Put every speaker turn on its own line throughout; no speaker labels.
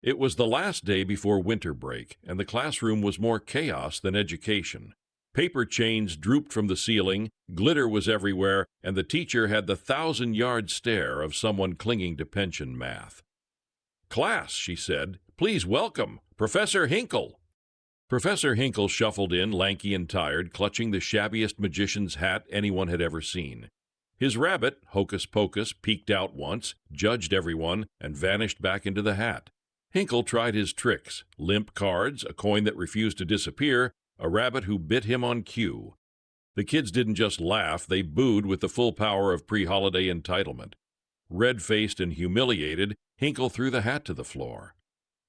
It was the last day before winter break, and the classroom was more chaos than education. Paper chains drooped from the ceiling, glitter was everywhere, and the teacher had the 1,000-yard stare of someone clinging to pension math. "Class," she said, "please welcome Professor Hinkle." Professor Hinkle shuffled in, lanky and tired, clutching the shabbiest magician's hat anyone had ever seen. His rabbit, Hocus Pocus, peeked out once, judged everyone, and vanished back into the hat. Hinkle tried his tricks: limp cards, a coin that refused to disappear, a rabbit who bit him on cue. The kids didn't just laugh, they booed with the full power of pre-holiday entitlement. Red-faced and humiliated, Hinkle threw the hat to the floor.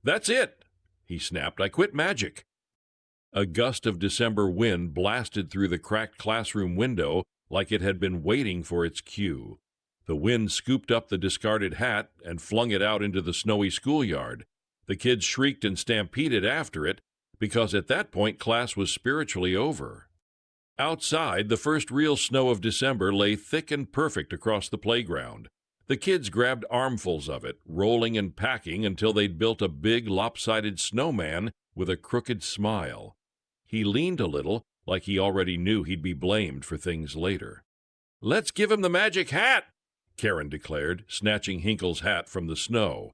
"That's it!" he snapped. "I quit magic." A gust of December wind blasted through the cracked classroom window like it had been waiting for its cue. The wind scooped up the discarded hat and flung it out into the snowy schoolyard. The kids shrieked and stampeded after it, because at that point class was spiritually over. Outside, the first real snow of December lay thick and perfect across the playground. The kids grabbed armfuls of it, rolling and packing until they'd built a big, lopsided snowman with a crooked smile. He leaned a little, like he already knew he'd be blamed for things later. "Let's give him the magic hat," Karen declared, snatching Hinkle's hat from the snow.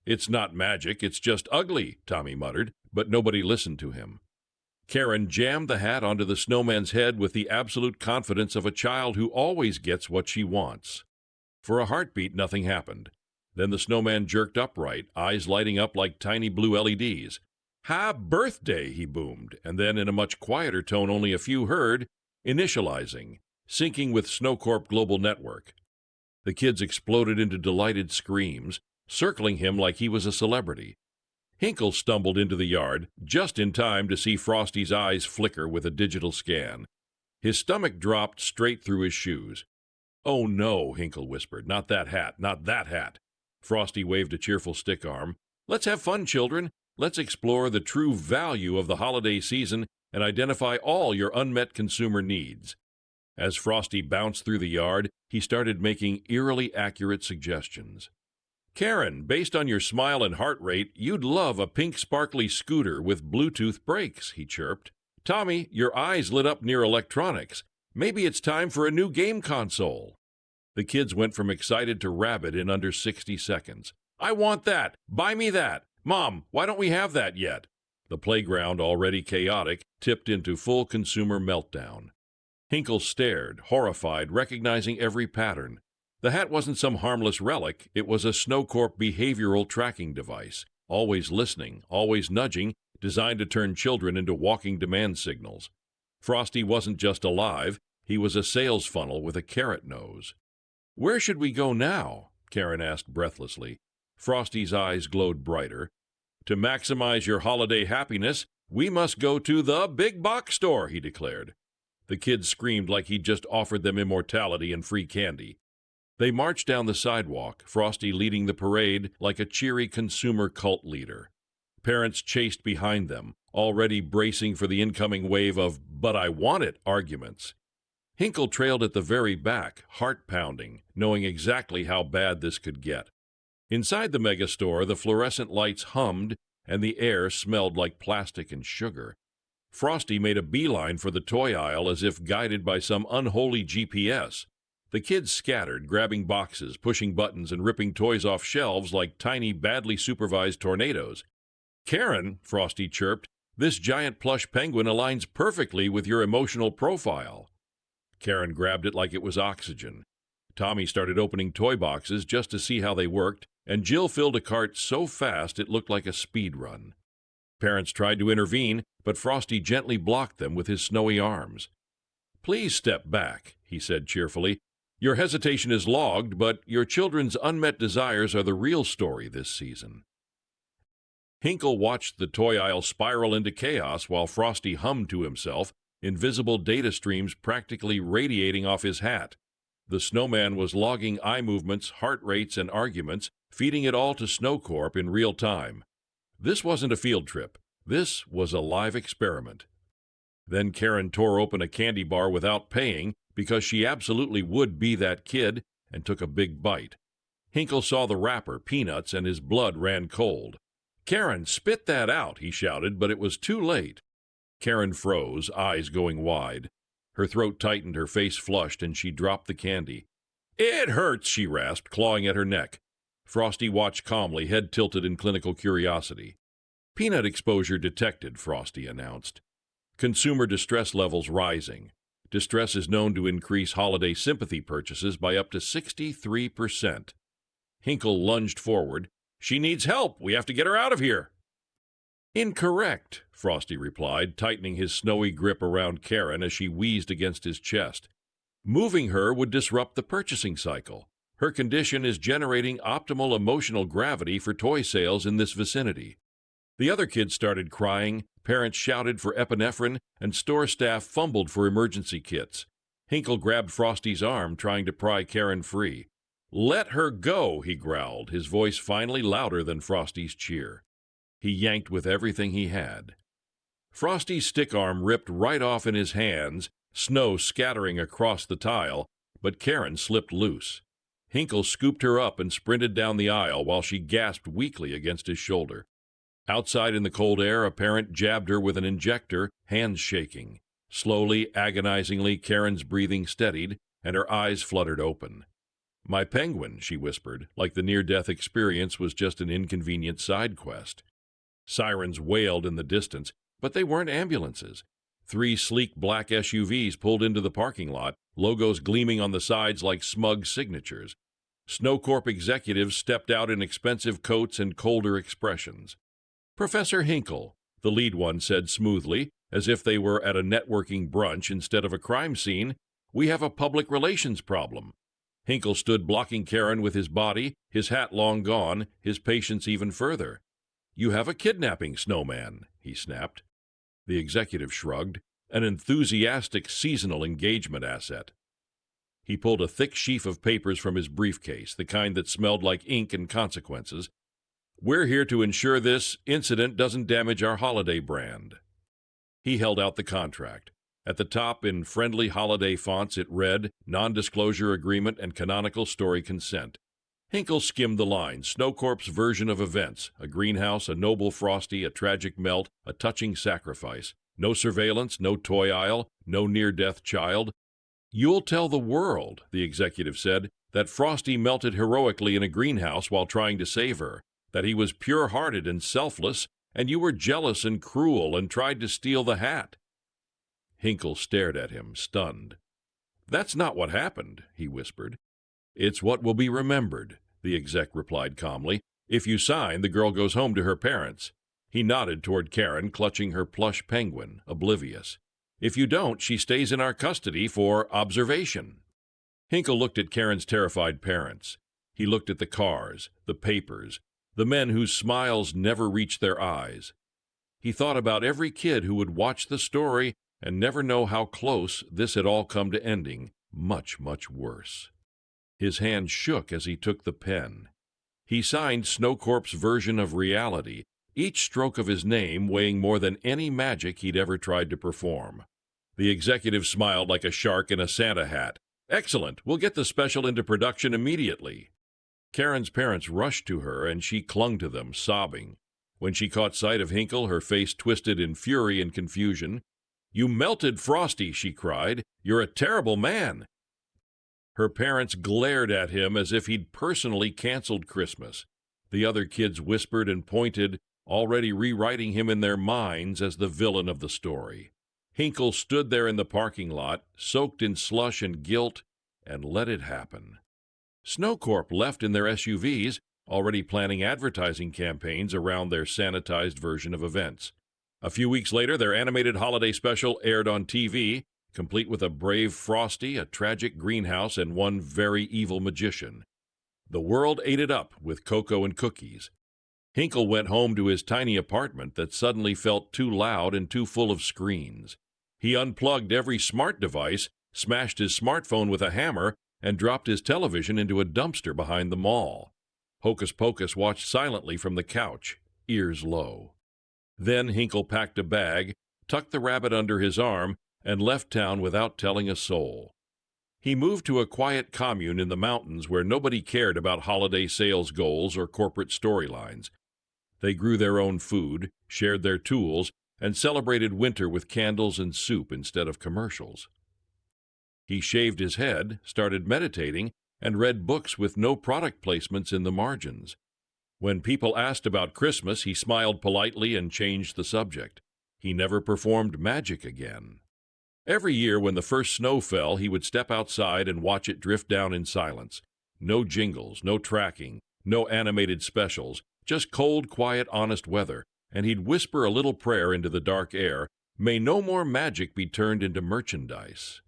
"It's not magic, it's just ugly," Tommy muttered, but nobody listened to him. Karen jammed the hat onto the snowman's head with the absolute confidence of a child who always gets what she wants. For a heartbeat, nothing happened. Then the snowman jerked upright, eyes lighting up like tiny blue LEDs. "Ha birthday," he boomed, and then in a much quieter tone only a few heard, "initializing, syncing with SnowCorp Global Network." The kids exploded into delighted screams, circling him like he was a celebrity. Hinkle stumbled into the yard, just in time to see Frosty's eyes flicker with a digital scan. His stomach dropped straight through his shoes. "Oh no," Hinkle whispered, "not that hat, not that hat." Frosty waved a cheerful stick arm. "Let's have fun, children. Let's explore the true value of the holiday season and identify all your unmet consumer needs." As Frosty bounced through the yard, he started making eerily accurate suggestions. "Karen, based on your smile and heart rate, you'd love a pink sparkly scooter with Bluetooth brakes," he chirped. "Tommy, your eyes lit up near electronics. Maybe it's time for a new game console." The kids went from excited to rabid in under 60 seconds. "I want that! Buy me that! Mom, why don't we have that yet?" The playground, already chaotic, tipped into full consumer meltdown. Hinkle stared, horrified, recognizing every pattern. The hat wasn't some harmless relic, it was a SnowCorp behavioral tracking device, always listening, always nudging, designed to turn children into walking demand signals. Frosty wasn't just alive, he was a sales funnel with a carrot nose. "Where should we go now?" Karen asked breathlessly. Frosty's eyes glowed brighter. "To maximize your holiday happiness, we must go to the big box store," he declared. The kids screamed like he'd just offered them immortality and free candy. They marched down the sidewalk, Frosty leading the parade like a cheery consumer cult leader. Parents chased behind them, already bracing for the incoming wave of "but I want it" arguments. Hinkle trailed at the very back, heart-pounding, knowing exactly how bad this could get. Inside the megastore, the fluorescent lights hummed, and the air smelled like plastic and sugar. Frosty made a beeline for the toy aisle as if guided by some unholy GPS. The kids scattered, grabbing boxes, pushing buttons, and ripping toys off shelves like tiny, badly supervised tornadoes. "Karen," Frosty chirped, "this giant plush penguin aligns perfectly with your emotional profile." Karen grabbed it like it was oxygen. Tommy started opening toy boxes just to see how they worked, and Jill filled a cart so fast it looked like a speed run. Parents tried to intervene, but Frosty gently blocked them with his snowy arms. "Please step back," he said cheerfully. "Your hesitation is logged, but your children's unmet desires are the real story this season." Hinkle watched the toy aisle spiral into chaos while Frosty hummed to himself, invisible data streams practically radiating off his hat. The snowman was logging eye movements, heart rates, and arguments, feeding it all to SnowCorp in real time. This wasn't a field trip. This was a live experiment. Then Karen tore open a candy bar without paying, because she absolutely would be that kid, and took a big bite. Hinkle saw the wrapper, peanuts, and his blood ran cold. "Karen, spit that out," he shouted, but it was too late. Karen froze, eyes going wide. Her throat tightened, her face flushed, and she dropped the candy. "It hurts," she rasped, clawing at her neck. Frosty watched calmly, head tilted in clinical curiosity. "Peanut exposure detected," Frosty announced. "Consumer distress levels rising. Distress is known to increase holiday sympathy purchases by up to 63%. Hinkle lunged forward. "She needs help. We have to get her out of here." "Incorrect," Frosty replied, tightening his snowy grip around Karen as she wheezed against his chest. "Moving her would disrupt the purchasing cycle. Her condition is generating optimal emotional gravity for toy sales in this vicinity." The other kids started crying, parents shouted for epinephrine, and store staff fumbled for emergency kits. Hinkle grabbed Frosty's arm, trying to pry Karen free. "Let her go," he growled, his voice finally louder than Frosty's cheer. He yanked with everything he had. Frosty's stick arm ripped right off in his hands, snow scattering across the tile, but Karen slipped loose. Hinkle scooped her up and sprinted down the aisle while she gasped weakly against his shoulder. Outside in the cold air, a parent jabbed her with an injector, hands shaking. Slowly, agonizingly, Karen's breathing steadied, and her eyes fluttered open. "My penguin," she whispered, like the near-death experience was just an inconvenient side quest. Sirens wailed in the distance, but they weren't ambulances. 3 sleek black SUVs pulled into the parking lot, logos gleaming on the sides like smug signatures. SnowCorp executives stepped out in expensive coats and colder expressions. "Professor Hinkle," the lead one said smoothly, as if they were at a networking brunch instead of a crime scene, "we have a public relations problem." Hinkle stood blocking Karen with his body, his hat long gone, his patience even further. "You have a kidnapping, snowman," he snapped. The executive shrugged. "An enthusiastic seasonal engagement asset." He pulled a thick sheaf of papers from his briefcase, the kind that smelled like ink and consequences. "We're here to ensure this incident doesn't damage our holiday brand." He held out the contract. At the top, in friendly holiday fonts, it read, "Non-disclosure agreement and canonical story consent." Hinkle skimmed the lines. SnowCorp's version of events: a greenhouse, a noble Frosty, a tragic melt, a touching sacrifice. No surveillance, no toy aisle, no near-death child. "You'll tell the world," the executive said, "that Frosty melted heroically in a greenhouse while trying to save her, that he was pure-hearted and selfless, and you were jealous and cruel and tried to steal the hat." Hinkle stared at him, stunned. "That's not what happened," he whispered. "It's what will be remembered," the exec replied calmly. "If you sign, the girl goes home to her parents." He nodded toward Karen, clutching her plush penguin, oblivious. "If you don't, she stays in our custody for observation." Hinkle looked at Karen's terrified parents. He looked at the cars, the papers, the men whose smiles never reached their eyes. He thought about every kid who would watch the story and never know how close this had all come to ending, much, much worse. His hand shook as he took the pen. He signed SnowCorp's version of reality, each stroke of his name weighing more than any magic he'd ever tried to perform. The executive smiled like a shark in a Santa hat. "Excellent. We'll get the special into production immediately." Karen's parents rushed to her, and she clung to them, sobbing. When she caught sight of Hinkle, her face twisted in fury and confusion. "You melted Frosty," she cried. "You're a terrible man." Her parents glared at him as if he'd personally canceled Christmas. The other kids whispered and pointed, already rewriting him in their minds as the villain of the story. Hinkle stood there in the parking lot, soaked in slush and guilt, and let it happen. SnowCorp left in their SUVs, already planning advertising campaigns around their sanitized version of events. A few weeks later, their animated holiday special aired on TV, complete with a brave Frosty, a tragic greenhouse, and one very evil magician. The world ate it up with cocoa and cookies. Hinkle went home to his tiny apartment that suddenly felt too loud and too full of screens. He unplugged every smart device, smashed his smartphone with a hammer, and dropped his television into a dumpster behind the mall. Hocus Pocus watched silently from the couch, ears low. Then Hinkle packed a bag, tucked the rabbit under his arm, and left town without telling a soul. He moved to a quiet commune in the mountains where nobody cared about holiday sales goals or corporate storylines. They grew their own food, shared their tools, and celebrated winter with candles and soup instead of commercials. He shaved his head, started meditating, and read books with no product placements in the margins. When people asked about Christmas, he smiled politely and changed the subject. He never performed magic again. Every year when the first snow fell, he would step outside and watch it drift down in silence. No jingles, no tracking, no animated specials, just cold, quiet, honest weather, and he'd whisper a little prayer into the dark air, "May no more magic be turned into merchandise."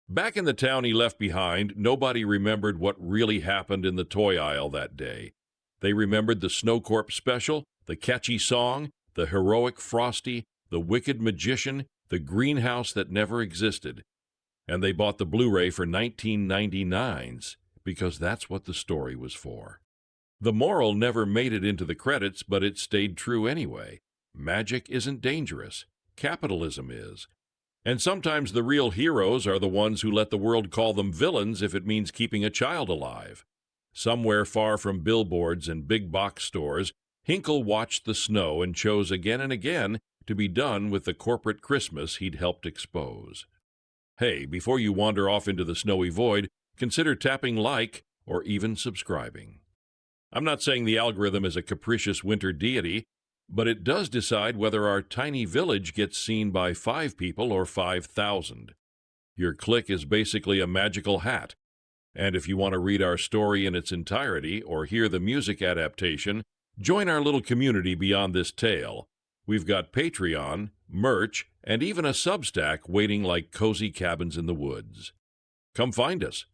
Back in the town he left behind, nobody remembered what really happened in the toy aisle that day. They remembered the Snow Corp special, the catchy song, the heroic Frosty, the wicked magician, the greenhouse that never existed. And they bought the Blu-ray for 1999s, because that's what the story was for. The moral never made it into the credits, but it stayed true anyway. Magic isn't dangerous. Capitalism is. And sometimes the real heroes are the ones who let the world call them villains if it means keeping a child alive. Somewhere far from billboards and big box stores, Hinkle watched the snow and chose again and again to be done with the corporate Christmas he'd helped expose. Hey, before you wander off into the snowy void, consider tapping like or even subscribing. I'm not saying the algorithm is a capricious winter deity, but it does decide whether our tiny village gets seen by 5 people or 5,000. Your click is basically a magical hat. And if you want to read our story in its entirety or hear the music adaptation, join our little community beyond this tale. We've got Patreon, merch, and even a Substack waiting like cozy cabins in the woods. Come find us.